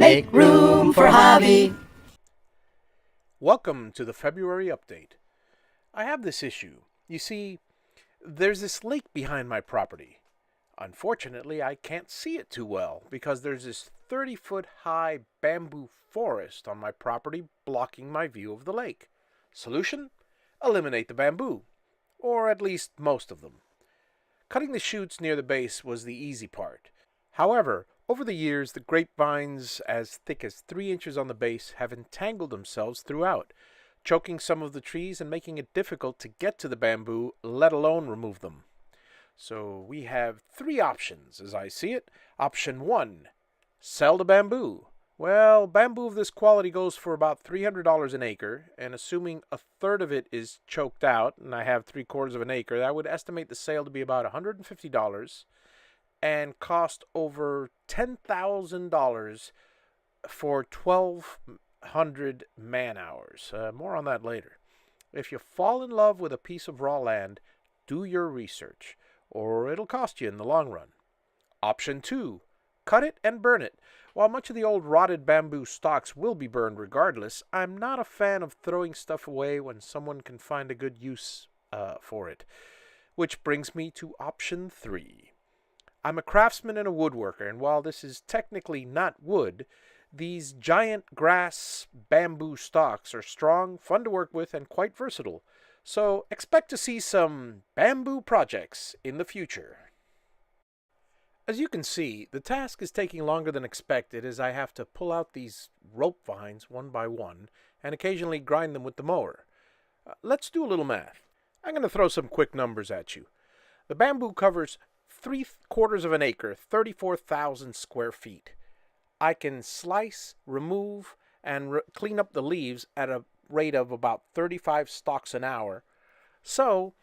Make room for Javi. Welcome to the February update. I have this issue. You see, there's this lake behind my property. Unfortunately, I can't see it too well because there's this 30-foot high bamboo forest on my property blocking my view of the lake. Solution? Eliminate the bamboo, or at least most of them. Cutting the shoots near the base was the easy part. However, over the years, the grapevines as thick as 3 inches on the base have entangled themselves throughout, choking some of the trees and making it difficult to get to the bamboo, let alone remove them. So we have 3 options, as I see it. Option 1, sell the bamboo. Well, bamboo of this quality goes for about $300 an acre, and assuming a third of it is choked out, and I have 3/4 of an acre, I would estimate the sale to be about $150 and cost over $10,000 for 1,200 man-hours. More on that later. If you fall in love with a piece of raw land, do your research, or it'll cost you in the long run. Option 2, cut it and burn it. While much of the old rotted bamboo stalks will be burned regardless, I'm not a fan of throwing stuff away when someone can find a good use for it. Which brings me to option 3. I'm a craftsman and a woodworker, and while this is technically not wood, these giant grass bamboo stalks are strong, fun to work with, and quite versatile. So expect to see some bamboo projects in the future. As you can see, the task is taking longer than expected as I have to pull out these rope vines one by one and occasionally grind them with the mower. Let's do a little math. I'm going to throw some quick numbers at you. The bamboo covers 3/4 of an acre, 34,000 square feet. I can slice, remove, and clean up the leaves at a rate of about 35 stalks an hour. So,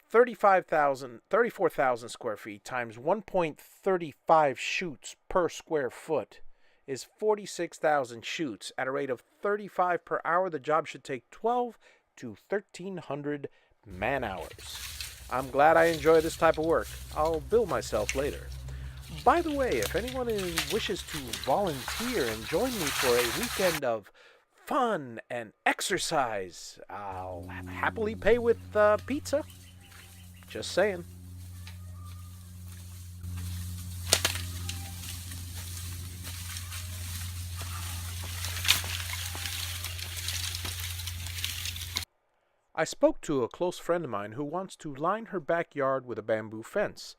34,000 square feet times 1.35 shoots per square foot is 46,000 shoots at a rate of 35 per hour. The job should take 12 to 1,300 man-hours. I'm glad I enjoy this type of work. I'll bill myself later. By the way, if anyone wishes to volunteer and join me for a weekend of fun and exercise, I'll happily pay with pizza. Just saying. I spoke to a close friend of mine who wants to line her backyard with a bamboo fence.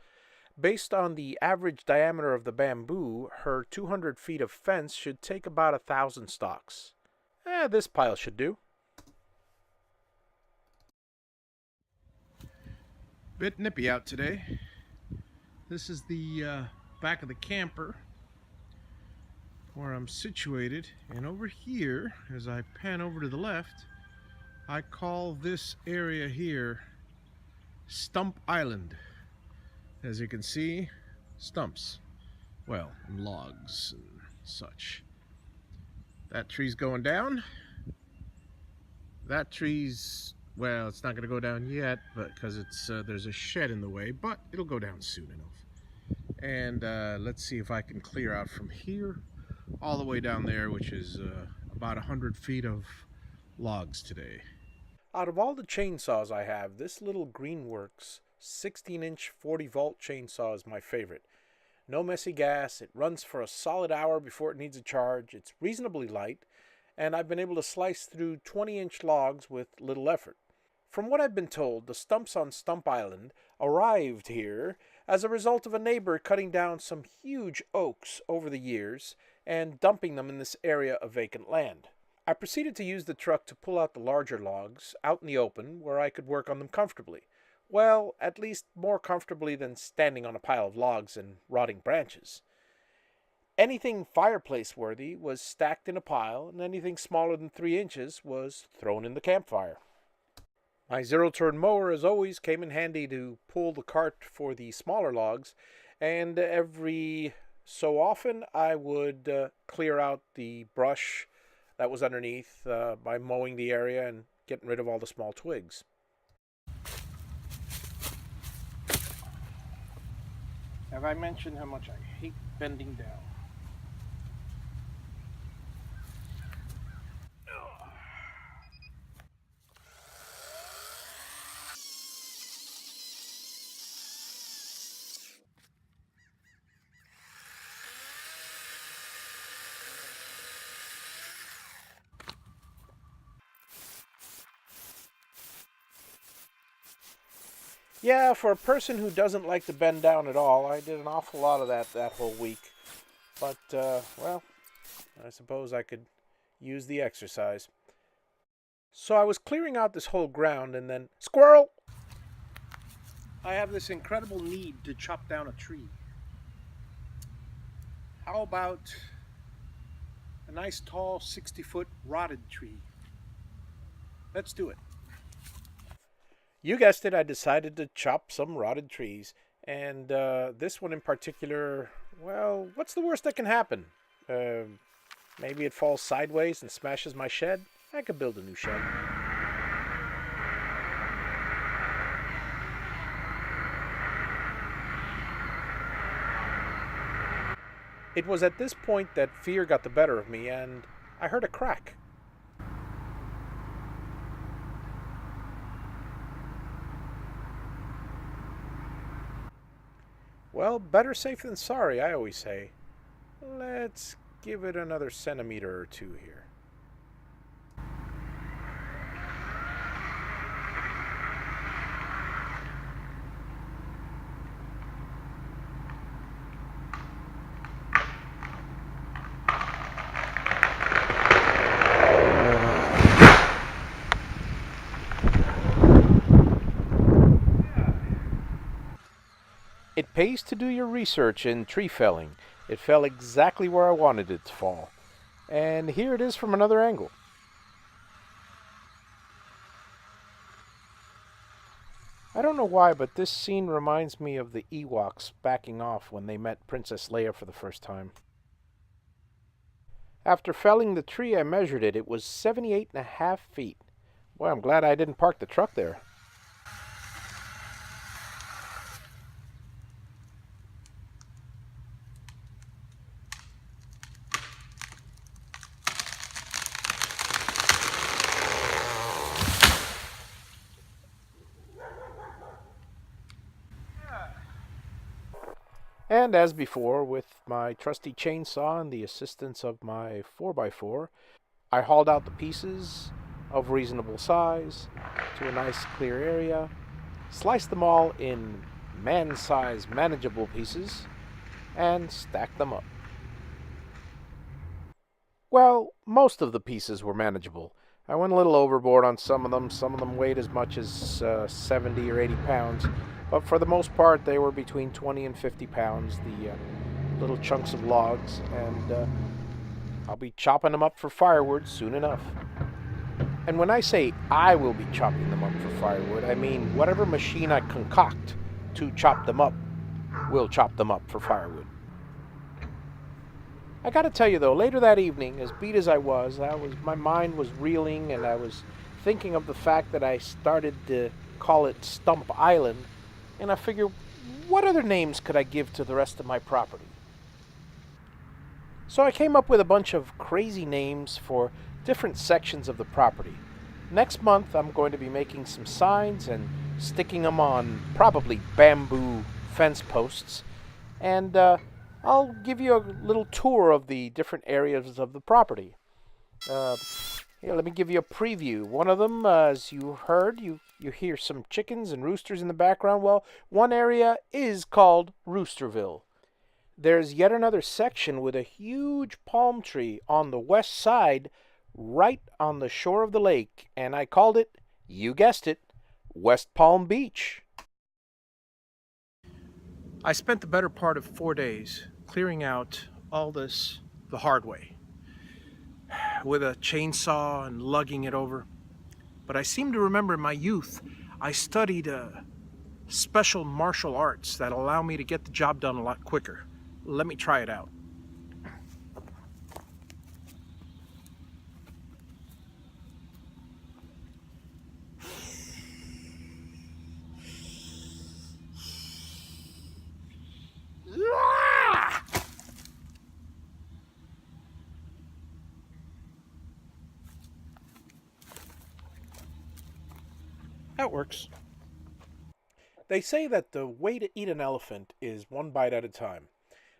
Based on the average diameter of the bamboo, her 200 feet of fence should take about 1,000 stalks. This pile should do. Bit nippy out today. This is the back of the camper where I'm situated, and over here, as I pan over to the left, I call this area here Stump Island. As you can see, stumps, well, and logs and such. That tree's going down. That tree's, well, it's not going to go down yet, but because it's there's a shed in the way, but it'll go down soon enough. And let's see if I can clear out from here all the way down there, which is about 100 feet of logs today. Out of all the chainsaws I have, this little Greenworks 16-inch 40-volt chainsaw is my favorite. No messy gas, it runs for a solid hour before it needs a charge, it's reasonably light, and I've been able to slice through 20-inch logs with little effort. From what I've been told, the stumps on Stump Island arrived here as a result of a neighbor cutting down some huge oaks over the years and dumping them in this area of vacant land. I proceeded to use the truck to pull out the larger logs out in the open where I could work on them comfortably. Well, at least more comfortably than standing on a pile of logs and rotting branches. Anything fireplace-worthy was stacked in a pile, and anything smaller than 3 inches was thrown in the campfire. My zero-turn mower, as always, came in handy to pull the cart for the smaller logs, and every so often I would clear out the brush that was underneath by mowing the area and getting rid of all the small twigs. Have I mentioned how much I hate bending down? Yeah, for a person who doesn't like to bend down at all, I did an awful lot of that whole week. But, well, I suppose I could use the exercise. So I was clearing out this whole ground and then... Squirrel! I have this incredible need to chop down a tree. How about a nice tall 60-foot rotted tree? Let's do it. You guessed it, I decided to chop some rotted trees. And this one in particular, well, what's the worst that can happen? Maybe it falls sideways and smashes my shed? I could build a new shed. It was at this point that fear got the better of me, and I heard a crack. Well, better safe than sorry, I always say. Let's give it another centimeter or two here. It pays to do your research in tree felling. It fell exactly where I wanted it to fall. And here it is from another angle. I don't know why, but this scene reminds me of the Ewoks backing off when they met Princess Leia for the first time. After felling the tree, I measured it. It was 78.5 feet. Boy, I'm glad I didn't park the truck there. And as before, with my trusty chainsaw and the assistance of my 4x4, I hauled out the pieces of reasonable size to a nice clear area, sliced them all in man-size manageable pieces, and stacked them up. Well, most of the pieces were manageable. I went a little overboard on some of them. Some of them weighed as much as 70 or 80 pounds. But for the most part, they were between 20 and 50 pounds, the little chunks of logs. And I'll be chopping them up for firewood soon enough. And when I say I will be chopping them up for firewood, I mean whatever machine I concoct to chop them up will chop them up for firewood. I gotta tell you though, later that evening, as beat as I was, my mind was reeling, and I was thinking of the fact that I started to call it Stump Island, and I figured, what other names could I give to the rest of my property? So I came up with a bunch of crazy names for different sections of the property. Next month, I'm going to be making some signs and sticking them on probably bamboo fence posts, and I'll give you a little tour of the different areas of the property. Here, let me give you a preview. One of them, as you heard, you hear some chickens and roosters in the background. Well, one area is called Roosterville. There's yet another section with a huge palm tree on the west side, right on the shore of the lake, and I called it, you guessed it, West Palm Beach. I spent the better part of 4 days clearing out all this the hard way, with a chainsaw and lugging it over. But I seem to remember in my youth, I studied special martial arts that allow me to get the job done a lot quicker. Let me try it out. That works. They say that the way to eat an elephant is one bite at a time.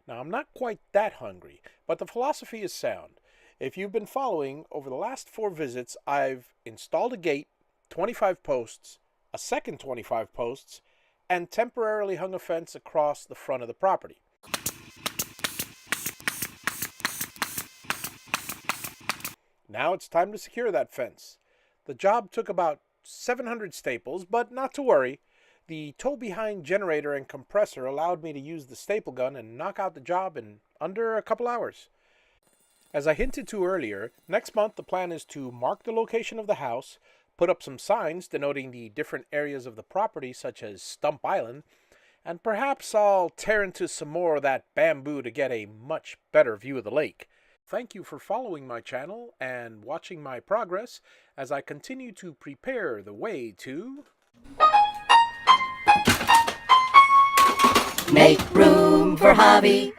Now, I'm not quite that hungry, but the philosophy is sound. If you've been following, over the last 4 visits, I've installed a gate, 25 posts, a second 25 posts, and temporarily hung a fence across the front of the property. Now it's time to secure that fence. The job took about 700 staples, but not to worry. The tow-behind generator and compressor allowed me to use the staple gun and knock out the job in under a couple hours. As I hinted to earlier, next month the plan is to mark the location of the house, put up some signs denoting the different areas of the property such as Stump Island, and perhaps I'll tear into some more of that bamboo to get a much better view of the lake. Thank you for following my channel and watching my progress as I continue to prepare the way to Make room for Javi.